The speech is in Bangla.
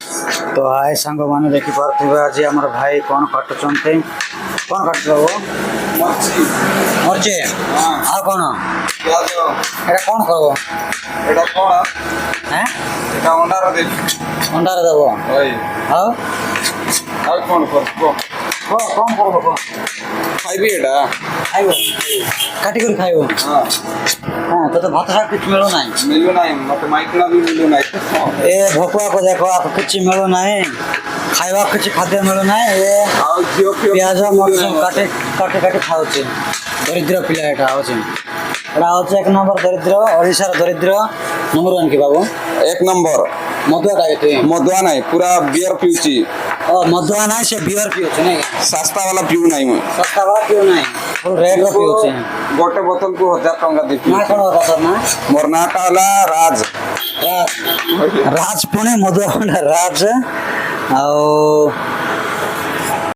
तो हाय सांग मैंने देखिपे आज आम भाई कौन काटुंटे कौन काटुच बाबू मर्ची मर्चे हाँ आ कौन प्याज এটা कौन करब এটা কোন হ্যাঁ এটা অন্ডার দে अंडार देव ওই हाँ আর কোন করব कौन करब খাইবি এটা খাইব কাটি করে খাইব হ্যাঁ हाँ तो भात शाग कुछ मिलो ना মিলু নাই মতে মাইকলা भी মিলু নাই ए भकुआ को देखो आप कुछ मिलो ना खाइबा कुछ खाद्य मिलो ना ये আর জিও ফিও পেঁয়াজ মরচুম কাটে কাটে কাটে খাওয়াচ্ছে দরিদ্র পিলা এটা হচ্ছে এটা হচ্ছে এক নম্বর দরিদ্র ওড়িশার দরিদ্র নম্বর ওয়ান কি বাবু এক নম্বর মধুয়াটা তুই মদুয়া নাই পুরা বিয়ার পিউছি ও মধুয়া নাই সে বিয়ার পিউছে নাকি সস্তা वाला পিউ নাই মই সস্তা বালা পিউ নাই ফুল রেড র পিউছে গোটে বোতল কো 1000 টাকা দেই না কোন কথা না মোর নাটা হলা রাজ রাজ রাজ পুणे মধুয়া রাজ ଆଉ